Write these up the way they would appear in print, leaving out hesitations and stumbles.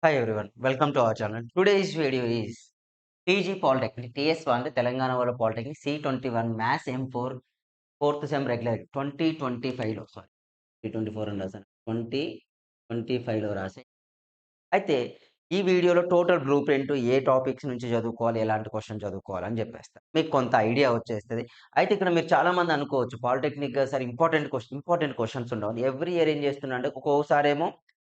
Hi everyone, welcome to our channel. Today's video is PG Polytechnic TS1 Telangana వాళ్ళ Polytechnic C21 Maths M4 4th sem regular 2025లో 2024 అని రాశాను 2025లో రాసే అయితే ఈ వీడియోలో టోటల్ బ్లూ ప్రింట్ ఏ టాపిక్స్ నుంచి చదువుకోవాలి ఎలాంటి క్వశ్చన్ చదువుకోవాలని చెప్పేస్తా మీకు కొంత ఐడియా వచ్చేస్తుంది. అయితే ఇక్కడ మీరు చాలా మంది అనుకోవచ్చు పాలిటెక్నిక్ సార్ ఇంపార్టెంట్ క్వశ్చన్స్ ఉండవు. ఎవ్రీ ఇయర్ ఏం చేస్తున్నా అంటే ఒక్కోసారి ఏమో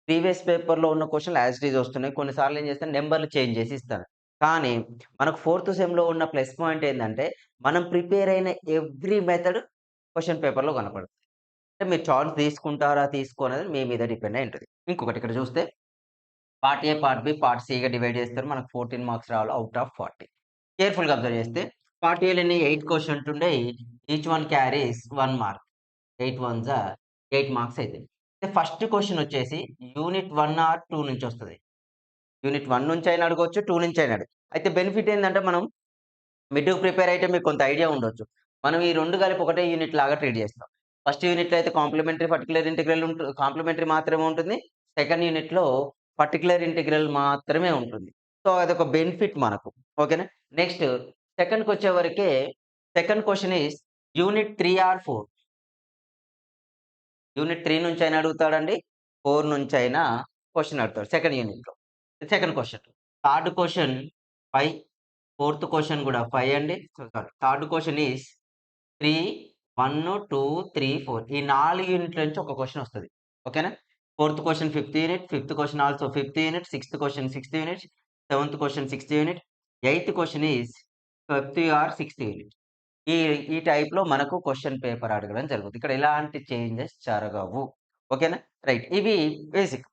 ప్రీవియస్ పేపర్‌లో ఉన్న క్వెషన్‌లు యాజ్ ఇట్ ఈజ్ వస్తున్నాయి. కొన్నిసార్లు ఏం చేస్తాను నంబర్‌లు చేంజ్ చేసి ఇస్తాను. కానీ మనకు ఫోర్త్ సెమ్‌లో ఉన్న ప్లస్ పాయింట్ ఏందంటే, మనం ప్రిపేర్ అయిన ఎవ్రీ మెథడ్ క్వెషన్ పేపర్‌లో కనపడుతుంది. అంటే మీరు చాయిస్ తీసుకుంటారా, తీసుకోరనేది మీ మీద డిపెండ్ అయి ఉంటది. ఇంకొకటి ఇక్కడ చూస్తే part A, part B, part సిగా డివైడ్ చేస్తారు. మనకు 14 మార్క్స్ రావాలి ఔట్ ఆఫ్ 40. కేర్‌ఫుల్‌గా అబ్జర్వ్ చేస్తే పార్ట్ ఏలో ఎన్ని 8 క్వెషన్స్ ఉండయి. Each one carries 1 mark. 8 ones or 8 marks అయితాయి. ఫస్ట్ క్వెషన్ వచ్చేసి యూనిట్ 1 ఆర్ 2 నుంచొస్తది. యూనిట్ 1 నుంచైనా అడగొచ్చు, 2 నుంచైనా అయితే బెనిఫిట్ ఏందంటే మనం మిడ్‌కి ప్రిపేర్ అయితే మీకు కొంత ఐడియా ఉండొచ్చు. మనం ఈ 2 కలిపి ఒకటే యూనిట్ లాగా ట్రీట్ చేస్తాం. ఫస్ట్ యూనిట్‌లో అయితే కాంప్లిమెంటరీ, పర్టిక్యులర్ ఇంటిగ్రల్ కాంప్లిమెంటరీ మాత్రమే ఉంటుంది. సెకండ్ యూనిట్‌లో పర్టిక్యులర్ ఇంటిగ్రల్ మాత్రమే ఉంటుంది. సో, అదొక బెనిఫిట్ మనకు. ఓకేనా? నెక్స్ట్ సెకండ్‌కొచ్చేవరకే second question is unit 3 or 4. Unit 3 నుంచైనా అడుగుతాడండి. 4 నుంచైనా క్వెషన్ అడుగుతాడు సెకండ్ యూనిట్‌లో. Second question. Third question 5, fourth question గూడా 5 అండి. సారీ థర్డ్ క్వెషన్ ఈస్ 3, 1, 2, 3, 4 ఈ 4 యూనిట్ల నుంచి ఒక క్వెషన్ వస్తది. ఓకేనా? Fourth question fifth unit, fifth question also fifth unit, sixth question sixth unit, seventh question sixth unit, eighth question is fifth or sixth unit. ఈ ఈ టైప్‌లో మనకు క్వెషన్ పేపర్ అడగడం జరుగుతుంది. ఇక్కడ ఎలాంటి చేంజెస్ జరగవు. ఓకేనా? రైట్. ఇవి బేసిక్.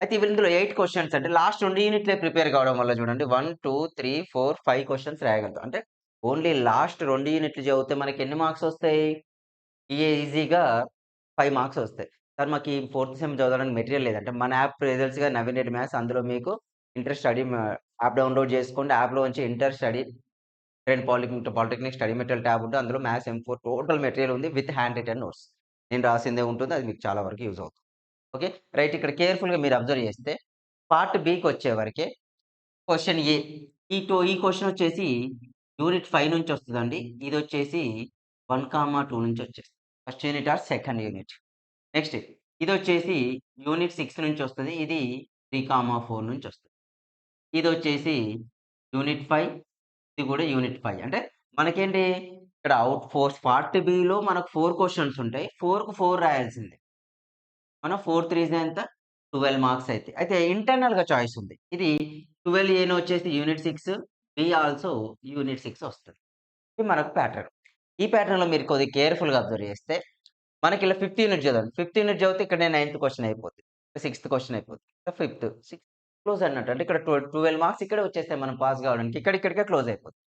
అయితే ఇందులో 8 క్వెషన్స్ అంటే లాస్ట్ 2 యూనిట్లే ప్రిపేర్ కావడం వల్ల చూడండి 1, 2, 3, 4, 5 క్వెషన్స్ రాయగలుగుతాం. అంటే ఓన్లీ లాస్ట్ 2 యూనిట్లు చదివితే మనకి ఎన్ని మార్క్స్ వస్తాయి? ఈజీగా 5 మార్క్స్ వస్తాయి. సార్ మాకు ఈ ఫోర్త్ సెమ్ చదవడానికి మెటీరియల్ లేదంటే మన యాప్ తెలుసుగా నవీన్ రెడ్డి మ్యాథ్స్ అందులో మీకు ఇంటర్ స్టడీ యాప్ డౌన్‌లోడ్ చేసుకోండి. యాప్‌లో నుంచి inter study train polytechnic study material tab ఉంటే అందులో మ్యాథ్స్ M4 టోటల్ మెటీరియల్ ఉంది విత్ హ్యాండ్ రిటెన్ నోట్స్. నేను రాసిందే ఉంటుంది. అది మీకు చాలా వరకు యూజ్ అవుతుంది. ఓకే. రైట్ ఇక్కడ కేర్‌ఫుల్‌గా మీరు అబ్జర్వ్ చేస్తే పార్ట్ బికొచ్చేవరకే క్వెషన్ ఏ. ఈ క్వెషన్ వచ్చేసి యూనిట్ 5 నుంచి వస్తదండి. ఇదొచ్చేసి 1, 2 నుంచి వచ్చేస్తది. First unit or second unit. Next ఇదొచ్చేసి యూనిట్ 6 నుంచి వస్తది. ఇది 3, 4 నుంచి వస్తది. ఇదొచ్చేసి యూనిట్ 5 ఇది కూడా యూనిట్ 5 అంటే మనకేంటి ఇక్కడ పార్ట్ బిలో మనకు 4 క్వెషన్స్ ఉంటాయి. 4కి 4 రాయాల్సిందే. మనం 4 3 ఎంత 12 మార్క్స్ అయితాయి. అయితే ఇంటర్నల్‌గా చాయిస్ ఉంది. ఇది 12 ఏనో వచ్చేసి యూనిట్ 6 బి ఆల్సో యూనిట్ 6 వస్తది. ఇది మనకు ప్యాటర్న్. ఈ ప్యాటర్న్‌లో మీరు కొద్దిగా కేర్‌ఫుల్‌గా అబ్జర్వ్ చేస్తే మనకి ఇలా ఫిఫ్త్ యూనిట్ చదవండి. ఫిఫ్త్ యూనిట్ చదివితే ఇక్కడనే నైన్త్ క్వెషన్ అయిపోద్ది. సిక్స్త్ క్వెషన్ అయిపోద్ది. సిక్స్త్ క్లోజ్ అన్నట్టు. అంటే ఇక్కడ 12 మార్క్స్ ఇక్కడే వచ్చేస్తాయి మనం పాస్ కావడానికి. ఇక్కడికే క్లోజ్ అయిపోద్ది.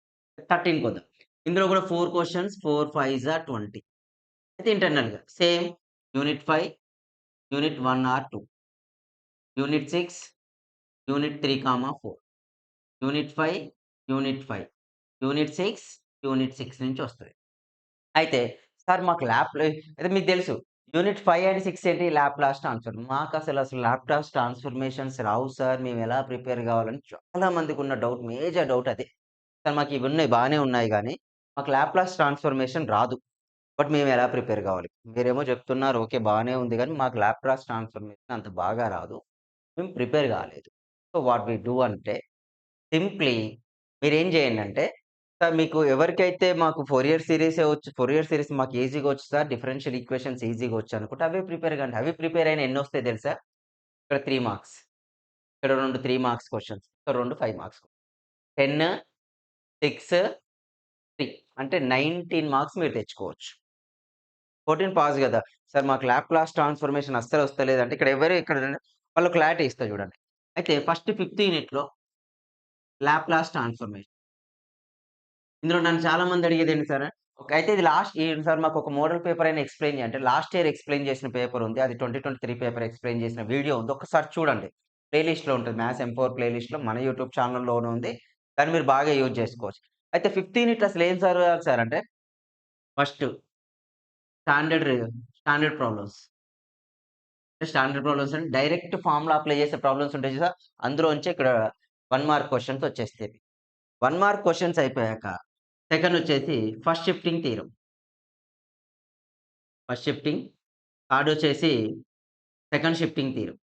13 కొద్దాం. ఇందులో కూడా 4 క్వెషన్స్ 4 5 ఆర్ 20. అయితే ఇంటర్నల్‌గా same unit 5, unit 1 or 2, unit 6, unit 3, 4, unit 5, unit 5, unit 6, unit 6 నుంచి వస్తది. అయితే సార్ మాకు అయితే మీకు తెలుసు. యూనిట్ 5 అండ్ 6 ఏంటి లాప్లాస్ ట్రాన్స్‌ఫర్మ్. మాకసలు లాప్లాస్ ట్రాన్స్‌ఫర్మేషన్స్ రావు సార్. మేమెలా ప్రిపేర్ కావాలని చాలా మందికున్న డౌట్ మేజర్ డౌట్ అదే. సార్ మాకు ఇవున్నాయి బానే ఉన్నాయి గానీ, మాకు లాప్లాస్ ట్రాన్స్‌ఫర్మేషన్ రాదు. బట్ మేమెలా ప్రిపేర్ కావాలి? మీరేమో చెప్తున్నారు ఓకే. బానే ఉంది గానీ, మాకు లాప్లాస్ ట్రాన్స్‌ఫర్మేషన్ అంత బాగా రాదు. మేము ప్రిపేర్ కాలేదు. సో, వాట్ వి డూ అంటే సింప్లీ మీరేం చేయండంటే, సార్ మీకు ఎవరికైతే మాకు ఫోరియర్ సీరీసే వచ్చు, ఫోరియర్ సీరీస్ మాకు ఈజీగా వచ్చు సార్, డిఫరెన్షియల్ ఈక్వేషన్స్ ఈజీగా వచ్చనుకుంటే అవే ప్రిపేర్ కండి. అవి ప్రిపేర్ అయిన ఎన్నొస్తాయి తెలుసా? ఇక్కడ 3 మార్క్స్. ఇక్కడ 2 3 మార్క్స్ క్వెషన్స్. ఇక్కడ 2 5 మార్క్స్. 10, 6, 3 అంటే 19 మార్క్స్ మీరు తెచ్చుకోవచ్చు. 14 పాస్ గదా! సార్ మాకు లాప్లాస్ ట్రాన్స్‌ఫర్మేషన్ అస్సలు వస్తలేదంటే ఇక్కడ వాళ్ళు క్లారిటీ ఇస్తా చూడండి. అయితే ఫస్ట్ ఫిఫ్త్ యూనిట్‌లో లాప్లాస్ ట్రాన్స్‌ఫర్మేషన్. ఇందులో నన్ను చాలా మంది అడిగేదేంటి సార్? ఓకే. అయితే ఇది సార్ మాకొక మోడల్ పేపర్ అయినా ఎక్స్‌ప్లెయిన్ చేయండి. అంటే లాస్ట్ ఇయర్ ఎక్స్‌ప్లెయిన్ చేసిన పేపర్ ఉంది. అది 2023 పేపర్ ఎక్స్‌ప్లెయిన్ చేసిన వీడియో ఉంది. ఒక్కసారి చూడండి. ప్లే లిస్ట్‌లో ఉంటది. మ్యాథ్స్ M4 ప్లే లిస్ట్‌లో మన యూట్యూబ్ ఛానెల్‌లోనే ఉంది. దాన్ని మీరు బాగా యూజ్ చేసుకోవచ్చు. అయితే ఫిఫ్త్ యూనిట్‌లో అసలు ఏం చదవాలి సార్ అంటే first standard standard problems. Standard problems అంటే డైరెక్ట్ ఫార్ములా అప్లై చేసే ప్రాబ్లమ్స్ ఉంటాయి చూసారా? అందులోంచి ఇక్కడ 1 మార్క్ క్వెషన్స్ వచ్చేస్తాయి. 1 మార్క్ క్వెషన్స్ అయిపోయాక సెకండ్ వచ్చేసి first shifting theorem. First shifting. Third వచ్చేసి second shifting theorem.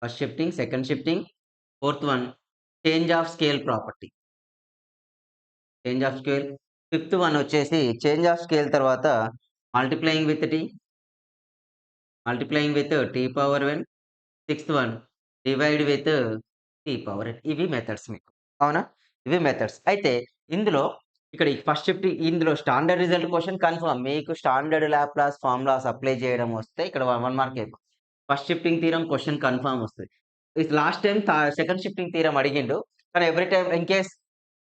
First shifting, second shifting, fourth one change of scale property. Change of scale. Fifth one వచ్చేసి చేంజ్ ఆఫ్ స్కేల్ తర్వాత multiplying with T. Multiplying with T power n. Sixth one divide with T power n. ఇవి methods మీకు. అవునా? ఇవి methods. అయితే ఇందులో ఇక్కడ ఈ ఫస్ట్ షిఫ్టింగ్ ఇందులో స్టాండర్డ్ రిజల్ట్ క్వెషన్ కన్ఫర్మ్. మీకు స్టాండర్డ్ లాప్లాస్ ఫార్ములాస్ అప్లై చేయడం వస్తే ఇక్కడ 1 మార్క్ అయిపోతుంది. First shifting theorem question confirm వస్తది. ఇది last time second shifting theorem అడిగిండు. కానీ ఎవ్రీ టైమ్ ఇన్ కేస్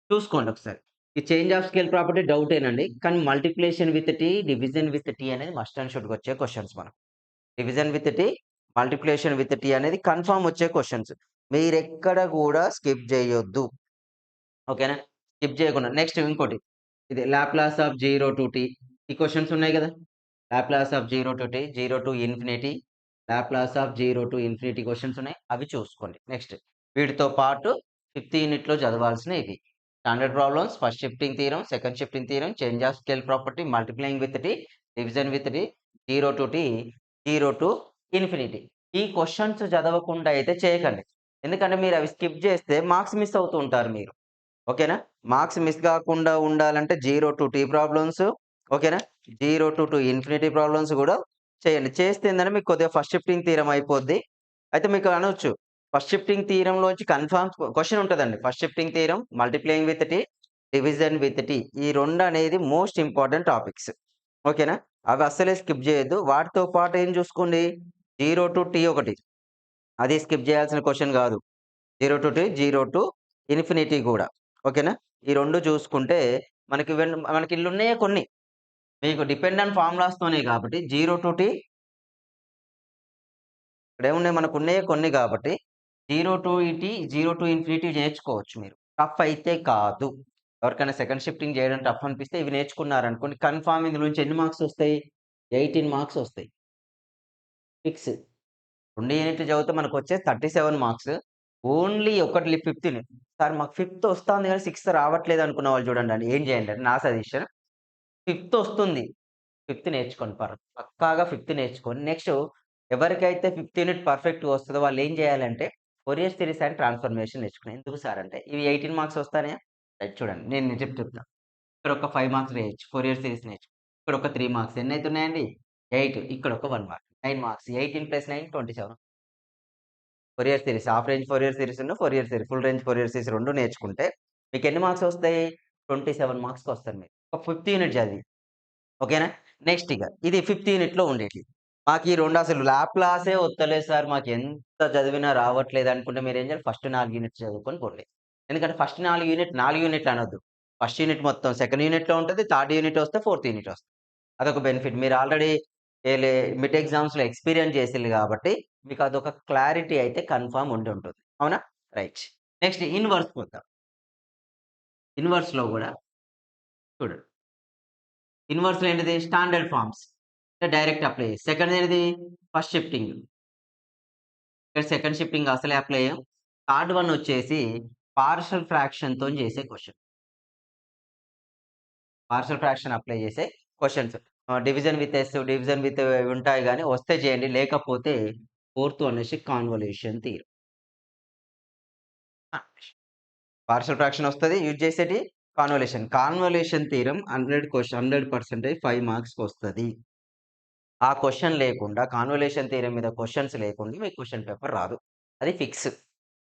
చూసుకోండి ఒకసారి. ఈ చేంజ్ ఆఫ్ స్కేల్ ప్రాపర్టీ డౌటేనండి. కానీ multiplication with tea, division with T అనేది మస్ట్ అండ్ షుడ్‌గా వచ్చే క్వెషన్స్ మనకు. Division with T, multiplication with T అనేది కన్ఫర్మ్ వచ్చే క్వెషన్స్. మీరెక్కడ కూడా స్కిప్ చేయొద్దు. ఓకేనా? స్కిప్ చేయకుండా నెక్స్ట్ ఇంకోటి. ఇది లాప్లాస్ ఆఫ్ 0 టు టీ. ఈ క్వెషన్స్ ఉన్నాయి కదా! Laplace of 0 to tea, 0 to infinity, Laplace of 0 to infinity questions ఉన్నాయి. అవి చూసుకోండి. నెక్స్ట్ వీటితో పాటు ఫిఫ్త్ యూనిట్‌లో చదవాల్సినవి ఇవి. Standard problems, first shifting theorem, second shifting theorem, change of scale property, multiplying with tea, division with t, 0 to tea, 0 to infinity. ఈ questions చదవకుండా అయితే చేయకండి. ఎందుకంటే మీరు అవి స్కిప్ చేస్తే మార్క్స్ మిస్ అవుతూ ఉంటారు మీరు. ఓకేనా? మార్క్స్ మిస్ కాకుండా ఉండాలంటే 0 టు టీ ప్రాబ్లమ్స్, ఓకేనా? 0 టు ఇన్ఫినిటీ ప్రాబ్లమ్స్ గూడా చేయండి. చేస్తే ఏందంటే మీకు కొద్దిగా ఫస్ట్ షిఫ్టింగ్ థీరమ్ అయిపోద్ది. అయితే మీకు అనొచ్చు, ఫస్ట్ షిఫ్టింగ్ థీరమ్‌లోంచి కన్ఫర్మ్ క్వెషన్ ఉంటదండి. First shifting theorem, multiplying with tea, division with t. ఈ 2 అనేది మోస్ట్ ఇంపార్టెంట్ టాపిక్స్. ఓకేనా? అవి అస్సలే స్కిప్ చేయొద్దు. వాటితో పాటు ఏం చూసుకోండి, 0 టు టీ ఒకటి. అది స్కిప్ చేయాల్సిన క్వెషన్ గాదు. 0 టు టీ, 0 టు ఇన్ఫినిటీ గూడా. ఓకేనా? ఈ 2 చూసుకుంటే మనకి ఇళ్ళున్నాయే కొన్ని. మీకు డిపెండ్ ఆన్ ఫార్ములాస్‌తోనే కాబట్టి 0 టు టీ ఇక్కడేమున్నాయి మనకున్నయే కొన్ని కాబట్టి 0 టు టీ, 0 టు ఇన్ఫినిటీ నేర్చుకోవచ్చు మీరు. టఫ్ అయితే కాదు. ఎవరికైనా సెకండ్ షిఫ్టింగ్ చేయడం టఫ్ అనిపిస్తే ఇవి నేర్చుకున్నారనుకోండి కన్ఫర్మ్ ఇందులో నుంచి ఎన్ని మార్క్స్ వస్తాయి? 18 మార్క్స్ వస్తాయి. ఫిక్స్. 2 యూనిట్లు చదివితే మనకొచ్చేది 37 మార్క్స్. ఓన్లీ ఒకటి ఫిఫ్త్ యూనిట్. సార్ మాకు ఫిఫ్త్ వస్తాంది గానీ సిక్స్త్ రావట్లేదు అనుకున్న వాళ్ళు చూడండి ఏం చేయండి అంటే నా సజెషన్ ఫిఫ్త్ వస్తుంది. ఫిఫ్త్ నేర్చుకోండి పక్కాగా ఫిఫ్త్ నేర్చుకొని నెక్స్ట్ ఎవరికైతే ఫిఫ్త్ యూనిట్ పర్ఫెక్ట్‌గా వస్తదో వాళ్ళు ఏం చేయాలంటే ఫోరియర్ సిరీస్ అండ్ ట్రాన్స్‌ఫర్మేషన్ నేర్చుకోండి. ఎందుకు సార్ అంటే ఇవి 18 మార్క్స్ వస్తాయా? రైట్ చూడండి. నేను చెప్తున్నా. ఇక్కడ ఒక 5 మార్క్స్ వేయొచ్చు. ఫోరియర్ సిరీస్ నేర్చుకో. ఇక్కడ ఒక 3 మార్క్స్ ఎన్నైతున్నాయండి? 8 ఇక్కడ ఒక 1 mark. 9 marks. 18 + 9 27. Fourier series, half range Fourier series, Fourier series, full range Fourier series 2 నేర్చుకుంటే మీకెన్ని మార్క్స్ వస్తాయి? 27 మార్క్స్‌కొస్తారు మీరు. ఒక ఫిఫ్త్ యూనిట్ చదివి. ఓకేనా? నెక్స్ట్ ఇది ఫిఫ్త్ యూనిట్‌లో ఉండేటియి. మాకు ఈ 2 అసలు లాప్లాసే వత్తలేదు సార్ మాకెంత చదివినా రావట్లేదు అనుకుంటే మీరేం చేయాలి? ఫస్ట్ 4 యూనిట్స్ చదువుకొని పోండి. ఎందుకంటే ఫస్ట్ 4 యూనిట్లు అనొద్దు. ఫస్ట్ యూనిట్ మొత్తం సెకండ్ యూనిట్‌లో ఉంటది. థర్డ్ యూనిట్ వస్తే ఫోర్త్ యూనిట్ వస్తది. అదొక బెనిఫిట్. మీరు ఆల్రెడీ ఏలే మిడ్ ఎగ్జామ్స్‌లో ఎక్స్‌పీరియన్స్ చేసిల్లు కాబట్టి మీకు అదొక క్లారిటీ అయితే కన్ఫర్మ్ ఉండుంటది. అవునా? రైట్. నెక్స్ట్ ఇన్వర్స్ పోద్దాం. ఇన్వర్స్‌లో గూడా చూడండి. ఇన్వర్స్‌లో ఏంటిది? Standard forms. అంటే డైరెక్ట్ అప్లై చేసి. సెకండ్ ఏంటిది? First shifting. ఇక్కడ సెకండ్ షిఫ్టింగ్ అసలే అప్లై చేయం. థర్డ్ వన్ వచ్చేసి పార్షియల్ ఫ్రాక్షన్‌తోని చేసే క్వెషన్. పార్షియల్ ఫ్రాక్షన్ అప్లై చేసే questions. Division with yes, division with ఉంటాయి గానీ వస్తే చేయండి. లేకపోతే ఫోర్త్ వన్ వచ్చి కాన్వల్యూషన్ థియరమ్. ఆ! పార్షియల్ ఫ్రాక్షన్ వస్తది. యూజ్ చేసేటి కాన్వల్యూషన్. కాన్వల్యూషన్ థియరమ్ 100% 5 మార్క్స్‌కొస్తది. ఆ క్వెషన్ లేకుండా కాన్వల్యూషన్ థియరమ్ మీద క్వెషన్స్ లేకుండా మీకు క్వెషన్ పేపర్ రాదు. అది ఫిక్స్.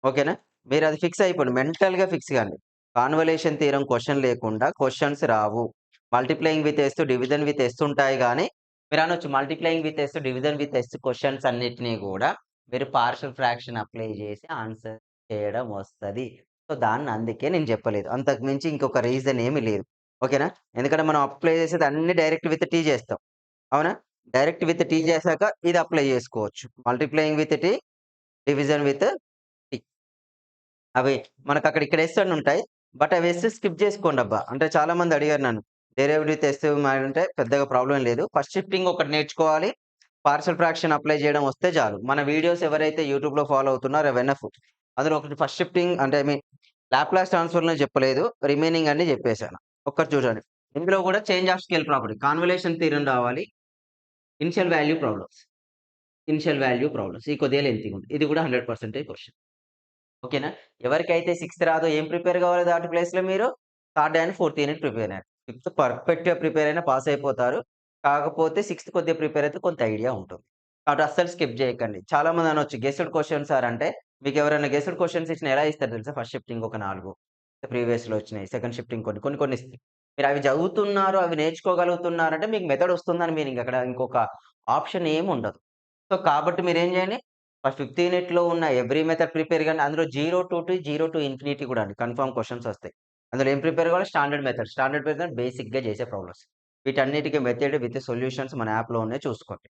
ఓకేనా? మీరది ఫిక్స్ అయిపోండి. మెంటల్‌గా ఫిక్స్ కండి. కాన్వల్యూషన్ థియరమ్ క్వెషన్ లేకుండా క్వెషన్స్ రావు. Multiplying with yes, division with S ఉంటాయి గానీ మీరనొచ్చు multiplying with yes, division with S questions అన్నిటిని గూడా మీరు పార్షియల్ ఫ్రాక్షన్ అప్లై చేసి ఆన్సర్ చేయడం వస్తది. సో, దాన్ని అందుకే నేను చెప్పలేదు. అంతకు మించి ఇంకొక రీజన్ ఏమి లేదు. ఓకేనా? ఎందుకంటే మనం అప్లై చేసేది అన్నీ డైరెక్ట్ విత్ టీ చేస్తాం. అవునా? డైరెక్ట్ విత్ టీ చేసాక ఇది అప్లై చేసుకోవచ్చు. Multiplying with tea, division with t. అవి మనకక్కడ ఇక్కడ ఎస్ అని ఉంటాయి. బట్ అవి ఎస్ స్కిప్ చేసుకోండబ్బా! అంటే చాలా మంది అడిగారు నన్ను. డెరైవ్డ్ విత్ ఎస్ అంటే పెద్దగా ప్రాబ్లమ్ లేదు. ఫస్ట్ షిఫ్టింగ్ ఒకటి నేర్చుకోవాలి. పార్షియల్ ఫ్రాక్షన్ అప్లై చేయడం వస్తే చాలు. మన వీడియోస్ ఎవరైతే యూట్యూబ్‌లో ఫాలో అవుతున్నారో అవి ఎనఫ్. అందులో ఒకటి ఫస్ట్ షిఫ్టింగ్ అంటే ఐ మీన్ లాప్లాస్ ట్రాన్స్‌ఫర్‌లో చెప్పలేదు. రిమైనింగ్ అన్నీ చెప్పేసాను. ఒక్కటి చూడండి. ఇందులో కూడా change of scale property, convolution theorem రావాలి. Initial value problems. Initial value problems. ఇది కొద్దిగా లెంతీగా ఉంది. ఇది కూడా 100% క్వెషన్. ఓకేనా? ఎవరికైతే సిక్స్త్ రాదో ఏం ప్రిపేర్ కావాలి దాటి ప్లేస్‌లో మీరు third and fourth unit prepare అయ్యారు. ఫిఫ్త్ పర్ఫెక్ట్‌గా ప్రిపేర్ అయినా పాస్ అయిపోతారు. కాకపోతే సిక్స్త్ కొద్దిగా ప్రిపేర్ అయితే కొంత ఐడియా ఉంటుంది. కాబట్టి అస్సలు స్కిప్ చేయకండి. చాలామంది అనొచ్చు గెస్డ్ క్వెషన్ సార్ అంటే మీకెవరైనా గెస్డ్ క్వెషన్స్ ఇచ్చినా ఎలా ఇస్తారు తెలుసా? ఫస్ట్ షిఫ్టింగ్ ఒక 4 ప్రీవియస్‌లో వచ్చినాయి. సెకండ్ షిఫ్టింగ్ కొన్ని ఇస్తాయి. మీరు అవి చదువుతున్నారు, అవి నేర్చుకోగలుగుతున్నారంటే మీకు మెథడ్ వస్తుందని మీనింగ్. అక్కడ ఇంకొక ఆప్షన్ ఏమి ఉండదు. సో, కాబట్టి మీరేం చేయండి ఫస్ట్ ఫిఫ్త్ యూనిట్‌లో ఉన్న ఎవ్రీ మెథడ్ ప్రిపేర్ కాండి. అందులో 0-ఇన్ఫినిటీ కూడా అండి. కన్ఫర్మ్ క్వెషన్స్ వస్తాయి. అందులో ఏం ప్రిపేర్ కావాలి? Standard method. స్టాండర్డ్ మెథడ్ బేసిక్‌గా చేసే ప్రాబ్లమ్స్. వీటన్నిటికి మెథడ్ విత్ సొల్యూషన్స్ మన యాప్‌లో ఉన్నాయి చూసుకోండి.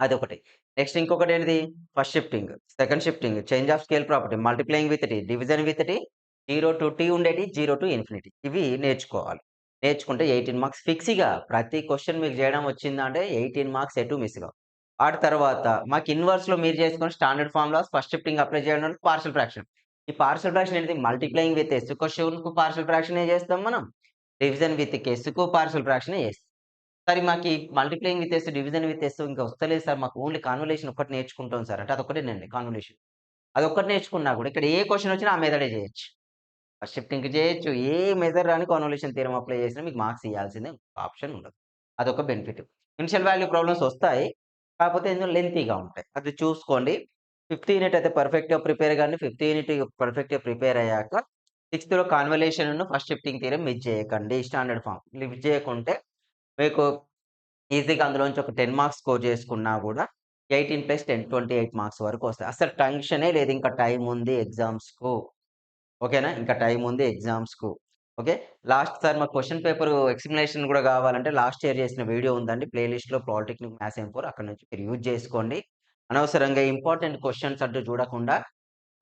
అదొకటి. నెక్స్ట్ ఇంకొకటేంటిది? First shifting, second shifting, change of scale property, multiplying with tea, division with T, 0-T ఉండేటి, 0-ఇన్ఫినిటీ ఇవి నేర్చుకోవాలి. నేర్చుకుంటే 18 మార్క్స్ ఫిక్స్‌గా ప్రతి క్వెషన్ మీకు చేయడం వచ్చిందంటే 18 మార్క్స్ ఎటు మిస్ కావు. వాటి తర్వాత మాకు ఇన్వర్స్‌లో మీరు చేసుకొని standard formulas first shifting apply చేయడం వల్ల పార్షియల్ ఫ్రాక్షన్. ఈ పార్షియల్ ఫ్రాక్షన్ ఏంటిది? మల్టిప్లయింగ్ విత్ ఎస్ క్వెషన్‌కు పార్షియల్ ఫ్రాక్షనే చేస్తాం మనం. డివిజన్ విత్ కెస్‌కు పార్షియల్ ఫ్రాక్షనే చేస్తాం. సార్ మాకి multiplying with yes, division with s ఇంకా వస్తలేదు సార్. మాకు ఓన్లీ కాన్వల్యూషన్ ఒక్కటి నేర్చుకుంటాం సార్ అంటే అదొక్కటేనండి కాన్వల్యూషన్. అదొక్కటి నేర్చుకున్నా కూడా ఇక్కడ ఏ క్వెషన్ వచ్చినా ఆ మెథడే చేయొచ్చు. ఫస్ట్ షిఫ్టింగ్‌కి చేయొచ్చు. ఏ మెథడ్ రాని కాన్వల్యూషన్ థియరమ్ అప్లై చేసినా మీకు మార్క్స్ ఇయ్యాల్సిందే. ఆప్షన్ ఉండదు. అదొక బెనిఫిట్. ఇనిషియల్ వాల్యూ ప్రాబ్లమ్స్ వస్తాయి. కాకపోతే ఇందులో లెంతీగా ఉంటాయి. అది చూసుకోండి. ఫిఫ్త్ యూనిట్ అయితే పర్ఫెక్ట్‌గా ప్రిపేర్ కండి. ఫిఫ్త్ యూనిట్ పర్ఫెక్ట్‌గా ప్రిపేర్ అయ్యాక సిక్స్త్‌లో కాన్వల్యూషన్‌ను ఫస్ట్ షిఫ్టింగ్ థియరమ్ మిస్ చేయకండి. స్టాండర్డ్ ఫార్మ్ మిస్ చేయకుంటే మీకు ఈజీగా అందులోంచి ఒక 10 మార్క్స్ స్కోర్ చేసుకున్నా గూడా 18+10 28 మార్క్స్ వరకు వస్తాయి. అస్సలు టెన్షనే లేదు. ఇంకా టైమ్ ఉంది ఎగ్జామ్స్‌కు. ఓకేనా? ఇంకా టైమ్ ఉంది ఎగ్జామ్స్‌కు. ఓకే. లాస్ట్ సార్ మాకు క్వెషన్ పేపర్ ఎక్స్‌ప్లనేషన్ గూడా గావాలంటే లాస్ట్ ఇయర్ చేసిన వీడియో ఉందండి. ప్లే లిస్ట్‌లో పాలిటెక్నిక్ మ్యాథ్స్ M4 అక్కడి నుంచి మీరు యూజ్ చేసుకోండి. అనవసరంగా ఇంపార్టెంట్ క్వెషన్స్ అంటూ చూడకుండా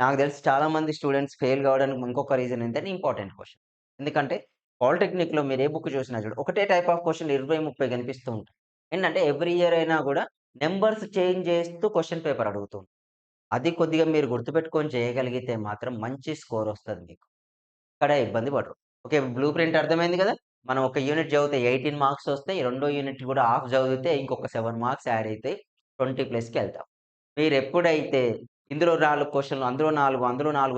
నాకు తెలిసి చాలా మంది స్టూడెంట్స్ ఫెయిల్ కావడానికి ఇంకొక రీజన్ ఏంటంటే ఇంపార్టెంట్ క్వెషన్. ఎందుకంటే పాలిటెక్నిక్‌లో మీరు ఏ బుక్ చూసినా చూడు ఒకటే టైప్ ఆఫ్ క్వెషన్ 20, 30 కనిపిస్తూ ఉంటాయి. ఏంటంటే ఎవ్రీ ఇయర్ అయినా గూడా నంబర్స్ చేంజ్ చేస్తూ క్వెషన్ పేపర్ అడుగుతుంది. అది కొద్దిగా మీరు గుర్తుపెట్టుకొని చేయగలిగితే మాత్రం మంచి స్కోర్ వస్తది మీకు. ఇక్కడ ఇబ్బంది పడరు. ఓకే. బ్లూ ప్రింట్ అర్థమైంది గదా! మనం ఒక యూనిట్ చదివితే 18 మార్క్స్ వస్తాయి. రెండో యూనిట్ కూడా హాఫ్ చదివితే ఇంకొక 7 మార్క్స్ యాడ్ అయితాయి. 20+కెళ్తాం. మీరెప్పుడైతే ఇందులో 4 క్వెషన్‌లు అందులో 4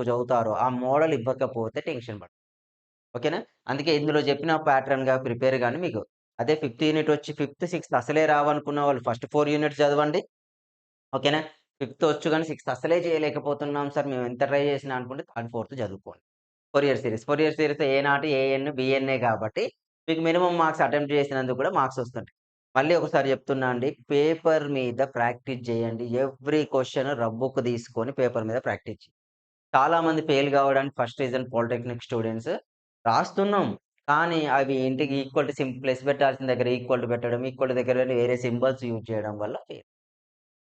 చదువుతారో ఆ మోడల్ ఇవ్వకపోతే టెన్షన్ పడకండి. ఓకేనా? అందుకే ఇందులో చెప్పిన ప్యాటర్న్‌గా ప్రిపేర్ గాని మీకు అదే ఫిఫ్త్ యూనిట్ వచ్చి ఫిఫ్త్, సిక్స్త్ అసలే రావనుకున్న వాళ్ళు ఫస్ట్ 4 యూనిట్స్ చదవండి. ఓకేనా? ఫిఫ్త్ వచ్చు గాని సిక్స్త్ అసలే చేయలేకపోతున్నాం సార్ మేము ఎంత ట్రై చేసినా అనుకుంటే థర్డ్, ఫోర్త్ చదువుకోండి. Fourier series a naught, a n, బిఎన్ఏ కాబట్టి మీకు మినిమమ్ మార్క్స్ అటెంప్ట్ చేసినందుకు కూడా మార్క్స్ వస్తుంటాయి. మళ్ళీ ఒకసారి చెప్తున్నా అండి. పేపర్ మీద ప్రాక్టీస్ చేయండి. ఎవ్రీ క్వెషన్ రఫ్ బుక్ తీసుకొని పేపర్ మీద ప్రాక్టీస్ చేయండి. చాలా మంది ఫెయిల్ కావడానికి ఫస్ట్ రీజన్ పాలిటెక్నిక్ స్టూడెంట్స్ రాస్తున్నాం. కానీ అవి ఇంటికి ఈక్వల్ టు ప్లస్ పెట్టాల్సిన దగ్గర ఈక్వల్ టు పెట్టడం, ఈక్వల్ టు దగ్గర వేరే సింబల్స్ యూజ్ చేయడం వల్ల ఫెయిల్.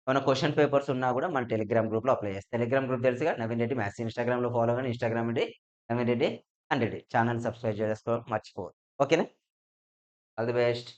ఏమైనా క్వెషన్ పేపర్స్ ఉన్నా కూడా మన టెలిగ్రామ్ గ్రూప్‌లో అప్లై చేస్తా. టెలిగ్రామ్ గ్రూప్ తెలుసుగా నవీన్ రెడ్డి మ్యాథ్స్. ఇన్‌స్టాగ్రామ్‌లో ఫాలో అవ్వండి. ఇన్‌స్టాగ్రామ్ అండి నవీన్ రెడ్డి 100 ఛానెల్ సబ్స్క్రైబ్ చేసుకోవడం మర్చిపోవద్దు. ఓకేనా? All the best.